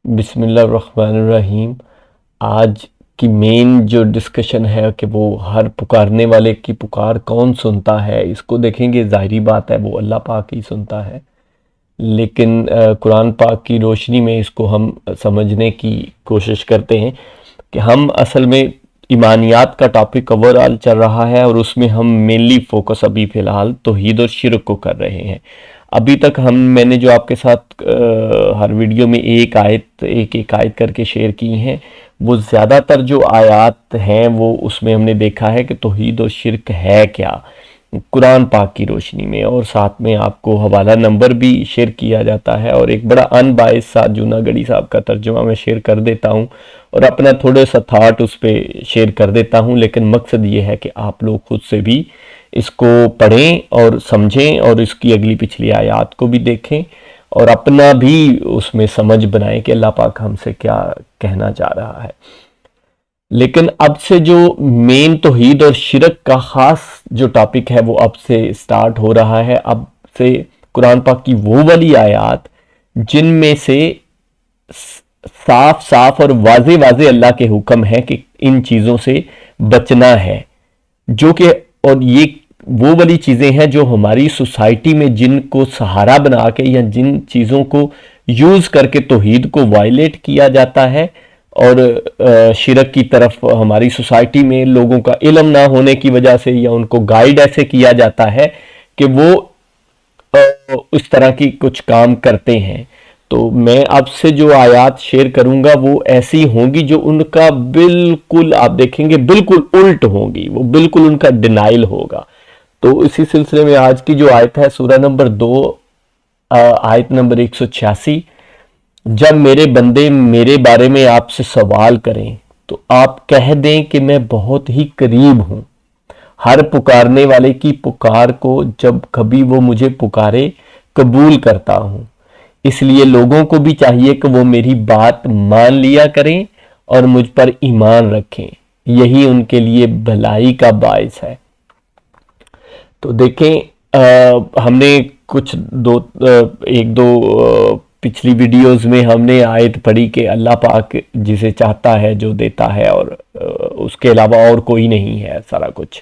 बिस्मिल्लाह बिस्मिल्लाहिर्रहमानिर्रहीम। आज की मेन जो डिस्कशन है कि वो हर पुकारने वाले की पुकार कौन सुनता है, इसको देखेंगे। ज़ाहिरी बात है वो अल्लाह पाक ही सुनता है, लेकिन कुरान पाक की रोशनी में इसको हम समझने की कोशिश करते हैं कि हम असल में ईमानियात का टॉपिक ओवरऑल चल रहा है और उसमें हम मेनली फोकस अभी फ़िलहाल तौहीद और शिरक को कर रहे हैं। अभी तक मैंने जो आपके साथ हर वीडियो में एक एक आयत करके शेयर की हैं, वो ज़्यादातर जो आयात हैं वो उसमें हमने देखा है कि तौहीद और शिरक है क्या कुरान पाक की रोशनी में, और साथ में आपको हवाला नंबर भी शेयर किया जाता है और एक बड़ा अनबाइस सा जूनागढ़ी साहब का तर्जुमा मैं शेयर कर देता हूँ और अपना थोड़े सा थाट उस पर शेयर कर देता हूँ। लेकिन मकसद ये है कि आप लोग खुद से भी इसको पढ़ें और समझें और इसकी अगली पिछली आयत को भी देखें और अपना भी उसमें समझ बनाएं कि अल्लाह पाक हमसे क्या कहना चाह रहा है। लेकिन अब से जो मेन तौहीद और शिरक का ख़ास जो टॉपिक है वो अब से स्टार्ट हो रहा है। अब से कुरान पाक की वो वाली आयत जिनमें से साफ साफ और वाजे वाजे अल्लाह के हुक्म है कि इन चीज़ों से बचना है, जो कि और ये वो वाली चीज़ें हैं जो हमारी सोसाइटी में जिनको सहारा बना के या जिन चीज़ों को यूज़ करके तौहीद को वायलेट किया जाता है और शिरक की तरफ हमारी सोसाइटी में लोगों का इल्म ना होने की वजह से या उनको गाइड ऐसे किया जाता है कि वो उस तरह की कुछ काम करते हैं। तो मैं आपसे जो आयत शेयर करूंगा वो ऐसी होंगी जो उनका बिल्कुल आप देखेंगे बिल्कुल उल्ट होंगी, वो बिल्कुल उनका डिनाइल होगा। तो इसी सिलसिले में आज की जो आयत है सूरह नंबर 2 आयत नंबर 186, जब मेरे बंदे मेरे बारे में आपसे सवाल करें तो आप कह दें कि मैं बहुत ही करीब हूं, हर पुकारने वाले की पुकार को जब कभी वो मुझे पुकारे कबूल करता हूं। इसलिए लोगों को भी चाहिए कि वो मेरी बात मान लिया करें और मुझ पर ईमान रखें, यही उनके लिए भलाई का बायस है। तो देखें हमने कुछ एक दो पिछली वीडियोस में हमने आयत पढ़ी कि अल्लाह पाक जिसे चाहता है जो देता है और उसके अलावा और कोई नहीं है सारा कुछ।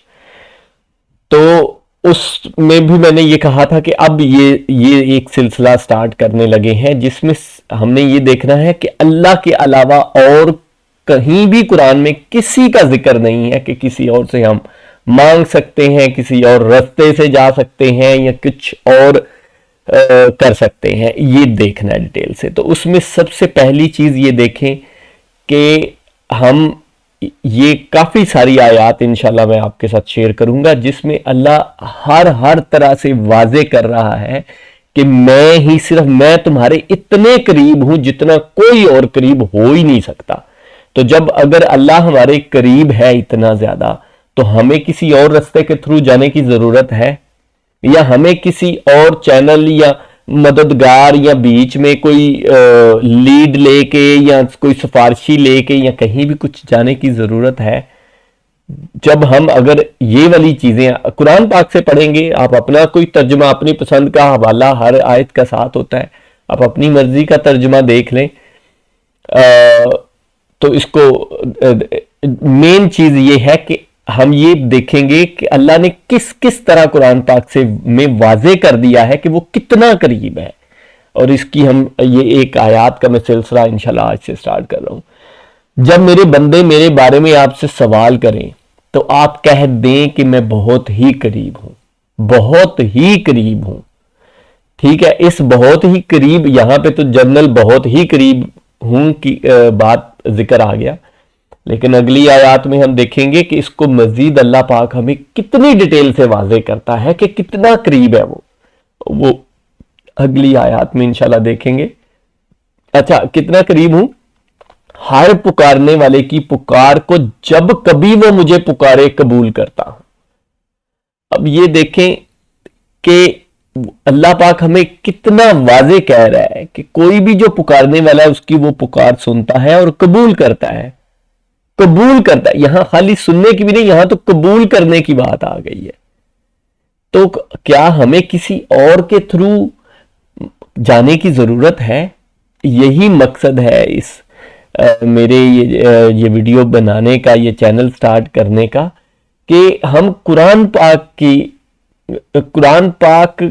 तो उसमें भी मैंने ये कहा था कि अब ये एक सिलसिला स्टार्ट करने लगे हैं जिसमें हमने ये देखना है कि अल्लाह के अलावा और कहीं भी कुरान में किसी का जिक्र नहीं है कि किसी और से हम मांग सकते हैं, किसी और रास्ते से जा सकते हैं या कुछ और कर सकते हैं। ये देखना है डिटेल से। तो उसमें सबसे पहली चीज ये देखें कि हम ये काफी सारी आयत इंशाल्लाह मैं आपके साथ शेयर करूंगा जिसमें अल्लाह हर तरह से वाजे कर रहा है कि मैं तुम्हारे इतने करीब हूं जितना कोई और करीब हो ही नहीं सकता। तो जब अगर अल्लाह हमारे करीब है इतना ज्यादा, तो हमें किसी और रास्ते के थ्रू जाने की जरूरत है या हमें किसी और चैनल या मददगार या बीच में कोई लीड लेके या कोई सिफारिशी लेके या कहीं भी कुछ जाने की जरूरत है? जब हम अगर ये वाली चीजें कुरान पाक से पढ़ेंगे, आप अपना कोई तर्जुमा अपनी पसंद का हवाला हर आयत का साथ होता है, आप अपनी मर्जी का तर्जुमा देख लें। तो इसको मेन चीज ये है कि हम ये देखेंगे कि अल्लाह ने किस किस तरह कुरान पाक से में वाजे कर दिया है कि वो कितना करीब है। और इसकी हम ये एक आयत का मैं सिलसिला इंशाल्लाह आज से स्टार्ट कर रहा हूं। जब मेरे बंदे मेरे बारे में आपसे सवाल करें तो आप कह दें कि मैं बहुत ही करीब हूं, बहुत ही करीब हूं। ठीक है, इस बहुत ही करीब यहां पे तो जनरल बहुत ही करीब हूं की बात जिक्र आ गया, लेकिन अगली आयत में हम देखेंगे कि इसको मजीद अल्लाह पाक हमें कितनी डिटेल से वाजे करता है कि कितना करीब है वो अगली आयत में इंशाल्लाह देखेंगे। अच्छा, कितना करीब हूं? हर पुकारने वाले की पुकार को जब कभी वो मुझे पुकारे कबूल करता हूं। अब ये देखें कि अल्लाह पाक हमें कितना वाजे कह रहा है कि कोई भी जो पुकारने वाला है उसकी वो पुकार सुनता है और कबूल करता है। कबूल करता है, यहां खाली सुनने की भी नहीं, यहां तो कबूल करने की बात आ गई है। तो क्या हमें किसी और के थ्रू जाने की जरूरत है? यही मकसद है इस मेरे ये वीडियो बनाने का, ये चैनल स्टार्ट करने का, कि हम कुरान पाक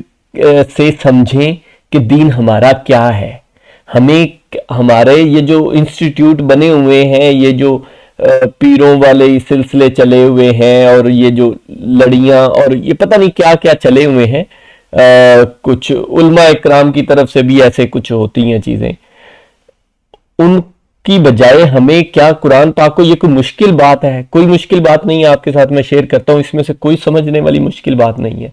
से समझें कि दीन हमारा क्या है। हमें हमारे ये जो इंस्टीट्यूट बने हुए हैं, ये जो पीरों वाले सिलसिले चले हुए हैं, और ये जो लड़ियां और ये पता नहीं क्या क्या चले हुए हैं, कुछ उलमा इकराम की तरफ से भी ऐसे कुछ होती हैं चीज़ें, उनकी बजाय हमें क्या कुरान पाक को, ये कोई मुश्किल बात है? कोई मुश्किल बात नहीं है, आपके साथ मैं शेयर करता हूं, इसमें से कोई समझने वाली मुश्किल बात नहीं है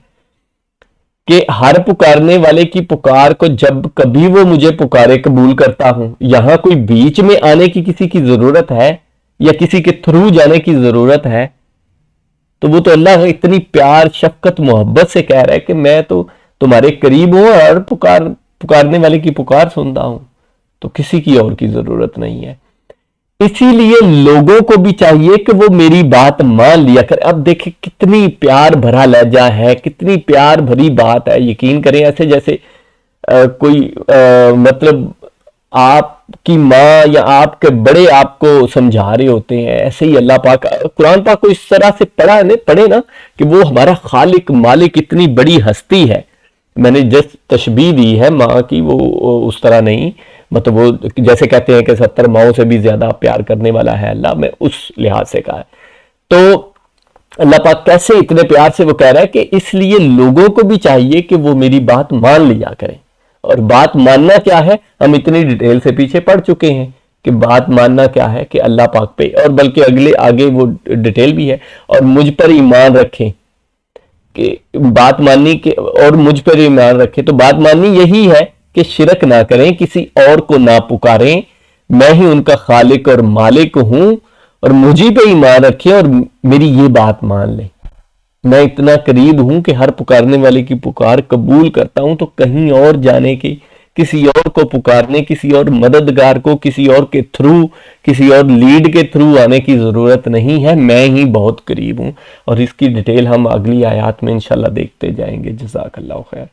कि हर पुकारने वाले की पुकार को जब कभी वो मुझे पुकारे कबूल करता हूं। यहां कोई बीच में आने की किसी की जरूरत है या किसी के थ्रू जाने की जरूरत है? तो वो तो अल्लाह इतनी प्यार, शफकत, मोहब्बत से कह रहा है कि मैं तो तुम्हारे करीब हूं और पुकारने वाले की पुकार सुनता हूं, तो किसी की और की जरूरत नहीं है। इसीलिए लोगों को भी चाहिए कि वो मेरी बात मान लिया कर। अब देखिए कितनी प्यार भरा लहजा है, कितनी प्यार भरी बात है। यकीन करें, ऐसे जैसे कोई मतलब आपकी माँ या आपके बड़े आपको समझा रहे होते हैं, ऐसे ही अल्लाह पाक कुरान पाक को इस तरह से पढ़े ना कि वो हमारा खालिक मालिक इतनी बड़ी हस्ती है। मैंने जिस तशबीह दी है माँ की, वो उस तरह नहीं, मतलब वो जैसे कहते हैं कि 70 माओं से भी ज्यादा प्यार करने वाला है अल्लाह, में उस लिहाज से कहा है। तो अल्लाह पाक कैसे इतने प्यार से वो कह रहा है कि इसलिए लोगों को भी चाहिए कि वो मेरी बात मान लिया करें। और बात मानना क्या है, हम इतनी डिटेल से पीछे पढ़ चुके हैं कि बात मानना क्या है कि अल्लाह पाक पे, और बल्कि अगले आगे वो डिटेल भी है, और मुझ पर ईमान रखें कि बात माननी के, और मुझ पर ईमान रखें। तो बात माननी यही है कि शिरक ना करें, किसी और को ना पुकारें, मैं ही उनका खालिक और मालिक हूं, और मुझी पे ईमान रखें और मेरी ये बात मान लें। मैं इतना करीब हूं कि हर पुकारने वाले की पुकार कबूल करता हूं, तो कहीं और जाने की, किसी और को पुकारने, किसी और मददगार को, किसी और के थ्रू, किसी और लीड के थ्रू आने की ज़रूरत नहीं है। मैं ही बहुत करीब हूं, और इसकी डिटेल हम अगली आयत में इंशाल्लाह देखते जाएंगे। जज़ाकल्लाह खैर।